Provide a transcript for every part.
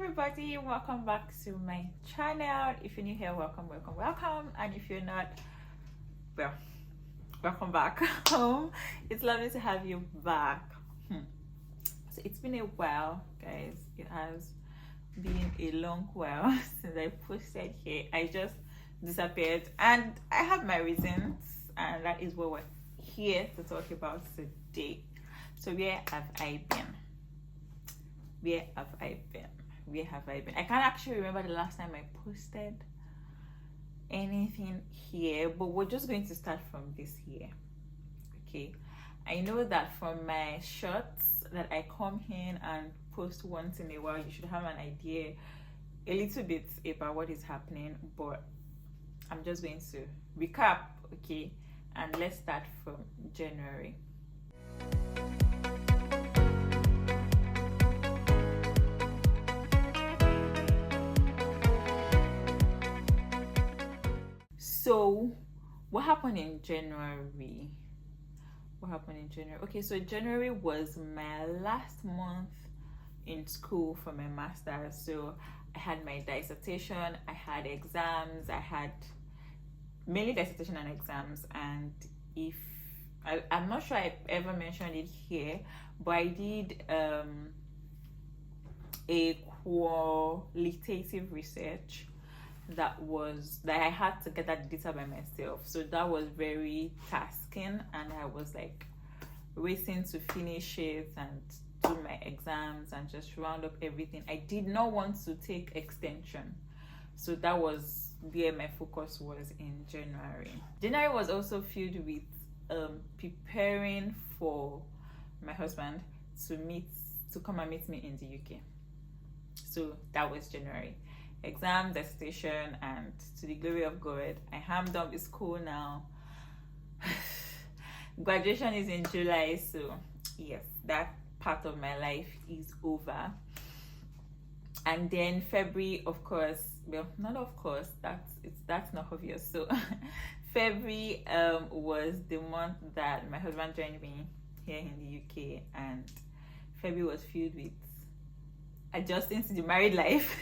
everybody, welcome back to my channel. If you're new here, welcome, and if you're not, well, welcome back home. It's lovely to have you back. So it's been a while, guys. It has been a long while since I posted here. I just disappeared, and I have my reasons, and that is what we're here to talk about today. So where have I been? Where have I been? I can't actually remember the last time I posted anything here, but we're just going to start from this year. Okay, I know that from my shorts that I come in and post once in a while, you should have an idea a little bit about what is happening, but I'm just going to recap, okay? And let's start from January. So what happened in January? Okay, so January was my last month in school for my master's. So I had my dissertation, I had exams, I had mainly dissertation and exams. And if I'm not sure I ever mentioned it here, but I did a qualitative research that I had to get that data by myself. So that was very tasking, and I was like waiting to finish it and do my exams and just round up everything. I did not want to take extension, so that was where my focus was in January. January was also filled with preparing for my husband to come and meet me in the UK. So that was January. Exam, dissertation, and to the glory of God, I am done with school now. Graduation is in July, so yes, that part of my life is over. And then February, of course, well, not of course, that's not obvious. So February was the month that my husband joined me here in the UK, and February was filled with adjusting to the married life.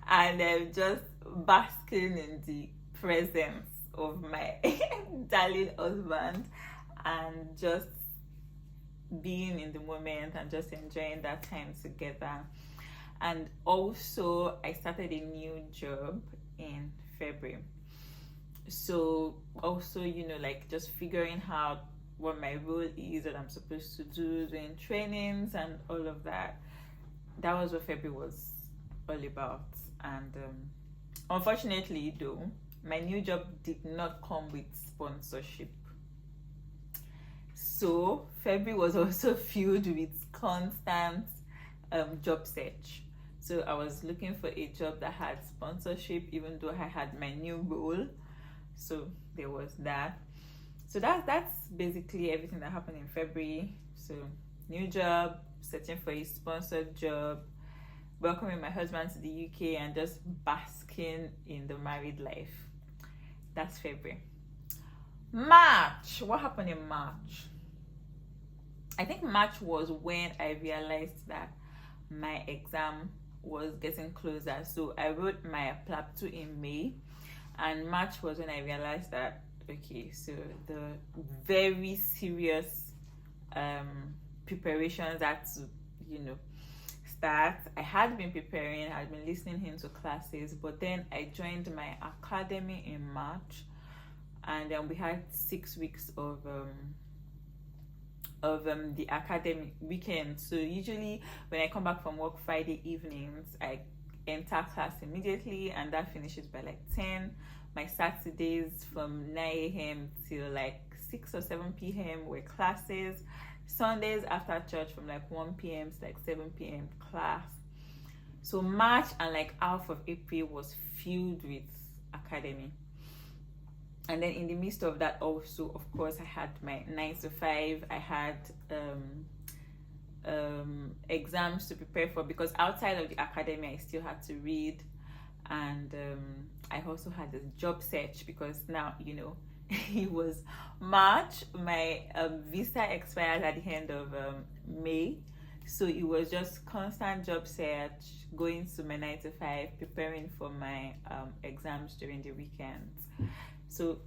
And just basking in the presence of my darling husband, and just being in the moment and just enjoying that time together. And also I started a new job in February, so also, like just figuring out what my role is, that I'm supposed to do, doing trainings and all of that. That was what February was all about. And unfortunately, though, my new job did not come with sponsorship. So February was also filled with constant job search. So I was looking for a job that had sponsorship, even though I had my new role. So there was that. So that's basically everything that happened in February. So new job, searching for a sponsored job, welcoming my husband to the UK, and just basking in the married life. That's February. March. What happened in March? I think March was when I realized that my exam was getting closer. So I wrote my PLAB 2 in May, and March was when I realized that, okay, so the very serious preparations had to, start. I had been preparing, I had been listening into classes, but then I joined my academy in March, and then we had 6 weeks of the academy weekend. So usually when I come back from work Friday evenings, I enter class immediately, and that finishes by like 10. My Saturdays from 9 a.m. till like 6 or 7 p.m. were classes. Sundays after church from like 1 p.m. to like 7 p.m. class. So March and like half of April was filled with academy. And then in the midst of that also, of course, I had my 9 to 5. I had exams to prepare for, because outside of the academy I still had to read. And I also had a job search, because now, it was March. My visa expired at the end of May, So it was just constant job search, going to my 9 to 5, preparing for my exams during the weekends. So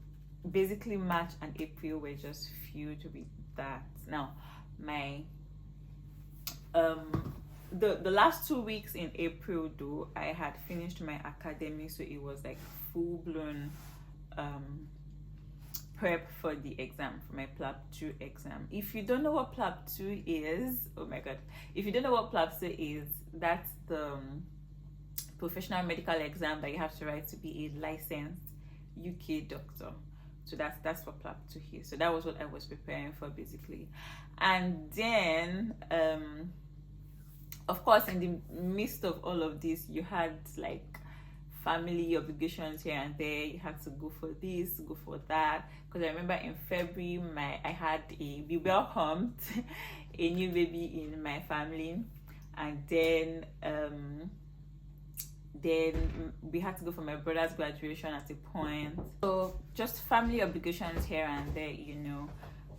basically March and April were just filled with that. Now my the last 2 weeks in April, though, I had finished my academy, so it was like full-blown prep for the exam, for my PLAB 2 exam. If you don't know what PLAB 2 is, oh my god, if you don't know what PLAB 2 is, that's the professional medical exam that you have to write to be a licensed UK doctor. So that's what PLAB 2 is. So that was what I was preparing for, basically. And then of course, in the midst of all of this, you had like family obligations here and there. You had to go for this, go for that. Because I remember in February, we welcomed a new baby in my family, and then we had to go for my brother's graduation at a point. So just family obligations here and there, you know.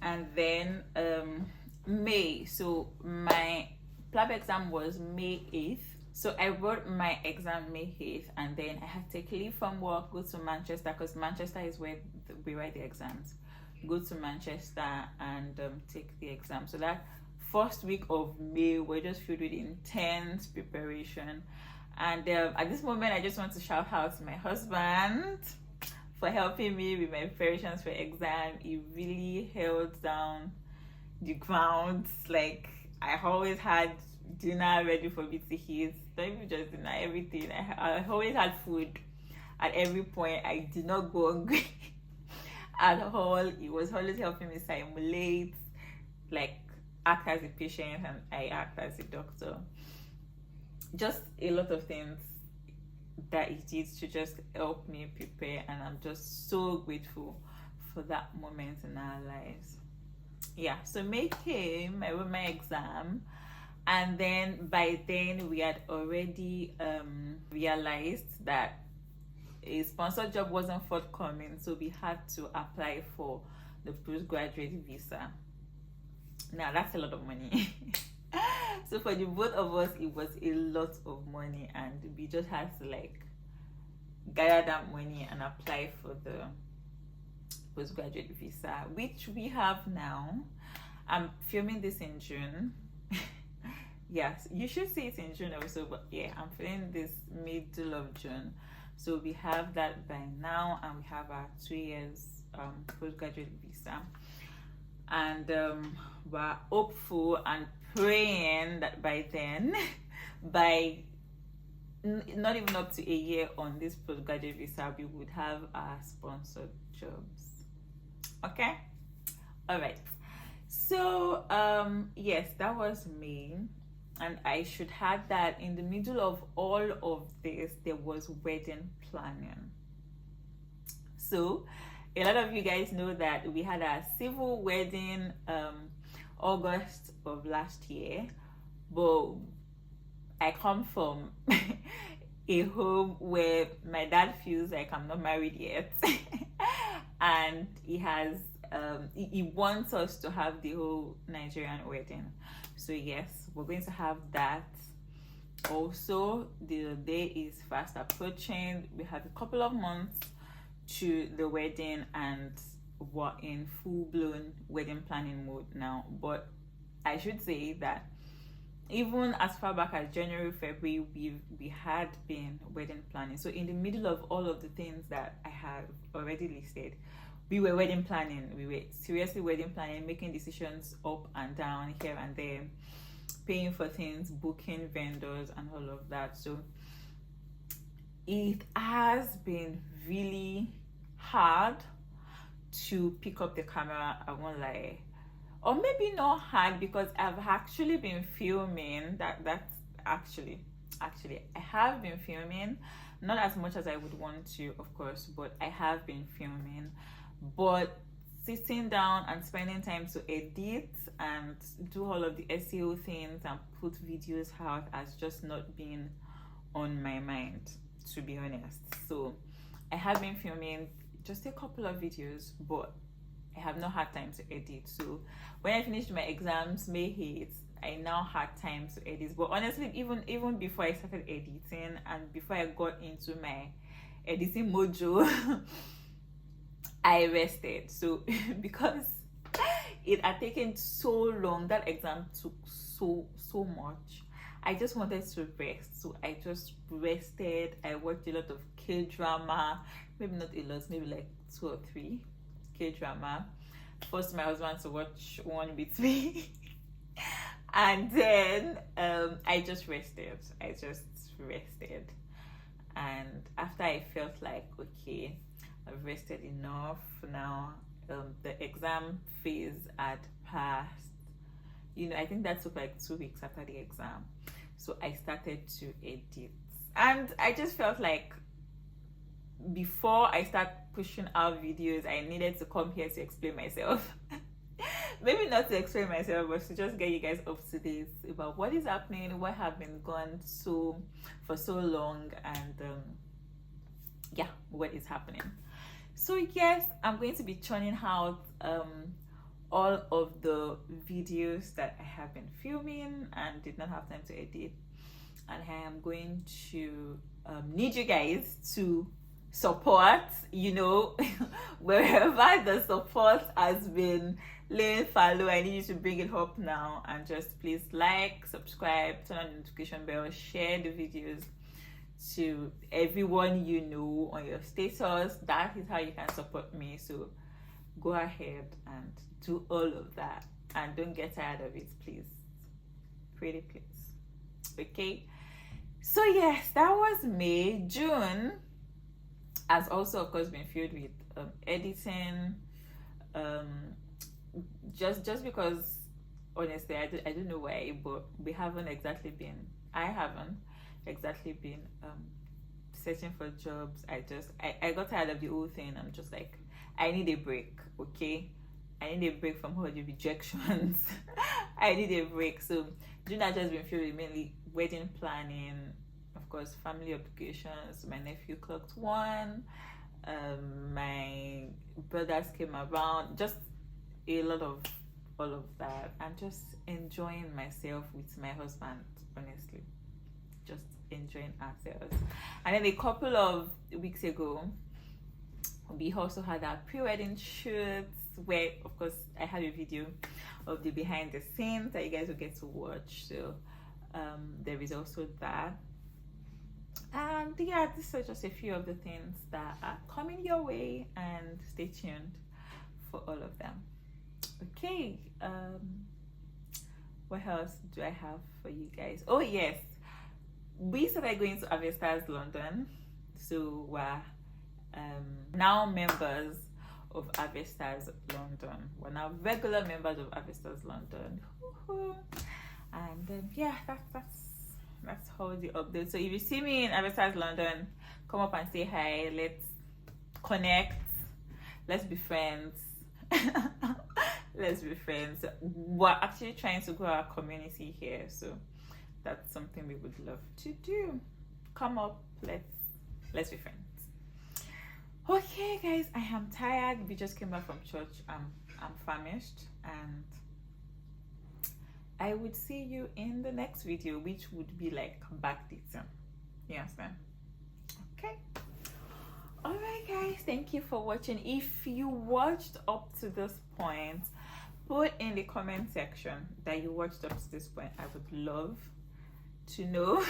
And then May. So my PLAB exam was May 8th. So I wrote my exam May 8th, and then I had to take leave from work, go to Manchester, because Manchester is where we write the exams. Go to Manchester and take the exam. So that first week of May, we're just filled with intense preparation. And at this moment, I just want to shout out to my husband for helping me with my preparations for exam. He really held down the ground. Like, I always had dinner ready for me to eat. Not even just dinner, everything. I always had food at every point. I did not go hungry at all. He was always helping me simulate, like, act as a patient and I act as a doctor. Just a lot of things that he did to just help me prepare, and I'm just so grateful for that moment in our lives. Yeah, so May came, I wrote my exam, and then by then we had already realized that a sponsored job wasn't forthcoming, so we had to apply for the postgraduate visa. Now that's a lot of money. So for the both of us, it was a lot of money, and we just had to like gather that money and apply for the postgraduate visa, which we have now. I'm filming this in June. Yes, you should see it in June also, but yeah, I'm filming this middle of June. So we have that by now, and we have our 2 years postgraduate visa. And we're hopeful and praying that by then, by not even up to a year on this postgraduate visa, we would have our sponsored jobs. Okay, all right. So yes, that was May, and I should add that in the middle of all of this, there was wedding planning. So a lot of you guys know that we had a civil wedding August of last year, but I come from a home where my dad feels like I'm not married yet and he has he wants us to have the whole Nigerian wedding. So yes, we're going to have that. Also, the day is fast approaching. We have a couple of months to the wedding, and we're in full-blown wedding planning mode now. But I should say that even as far back as January, February, we had been wedding planning. So in the middle of all of the things that I have already listed, we were wedding planning. We were seriously wedding planning, making decisions up and down, here and there, paying for things, booking vendors, and all of that. So it has been really hard to pick up the camera, I won't lie. Or maybe not hard, because I've actually been filming. That's actually I have been filming, not as much as I would want to, of course, but I have been filming. But sitting down and spending time to edit and do all of the SEO things and put videos out has just not been on my mind, to be honest. So I have been filming just a couple of videos, but I have not had time to edit. So when I finished my exams May 8th, I now had time to edit. But honestly, even before I started editing and before I got into my editing mojo, I rested. So because it had taken so long, that exam took so much, I just wanted to rest. So I just rested. I watched a lot of K-drama, maybe not a lot, maybe like 2 or 3 K-drama. Forced my husband to watch one with me. And then I just rested. And after I felt like, okay, I've rested enough now, the exam phase had passed. I think that took like 2 weeks after the exam. So I started to edit. And I just felt like before I start pushing out videos, I needed to come here to explain myself. Maybe not to explain myself, but to just get you guys up to date about what is happening, what have been going for so long, and what is happening. So yes, I'm going to be churning out all of the videos that I have been filming and did not have time to edit, and I am going to need you guys to support, wherever the support has been laying fallow. I need you to bring it up now, and just please like, subscribe, turn on the notification bell, share the videos to everyone you know on your status. That is how you can support me. So go ahead and do all of that, and don't get tired of it, please. Pretty please. Okay, so yes, that was May. June has also of course been filled with editing, just because honestly I don't know why, but I haven't exactly been searching for jobs. I got tired of the whole thing. I'm just like, I need a break. Okay, I need a break from all the rejections. I need a break. So June has just been filled with mainly wedding planning, of course, family obligations. My nephew clocked 1. My brothers came around. Just a lot of all of that, and just enjoying myself with my husband. Honestly, just enjoying ourselves. And then a couple of weeks ago, we also had our pre-wedding shoots, where of course I have a video of the behind the scenes that you guys will get to watch. So there is also that. And yeah, these are just a few of the things that are coming your way, and stay tuned for all of them. Okay, what else do I have for you guys? Oh yes, we started going to Avestars London, so we're now members of Avestars London. We're now regular members of Avestars London. And yeah, that's how the update. So if you see me in Avestars London, come up and say hi. Let's connect. Let's be friends. Let's be friends. We're actually trying to grow our community here, so that's something we would love to do. Come up, let's be friends. Okay guys, I am tired. We just came back from church. I'm famished, and I would see you in the next video, which would be like backdating. You understand? Okay. Alright guys, thank you for watching. If you watched up to this point, put in the comment section that you watched up to this point. I would love to know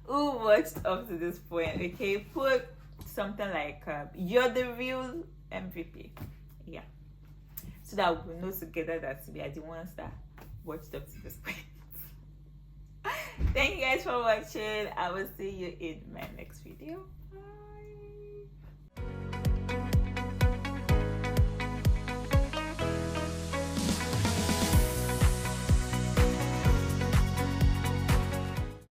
who watched up to this point. Okay, put something like you're the real MVP. Yeah, so that we'll know together that we are the ones that watched up to this point. Thank you guys for watching. I will see you in my next video. Bye.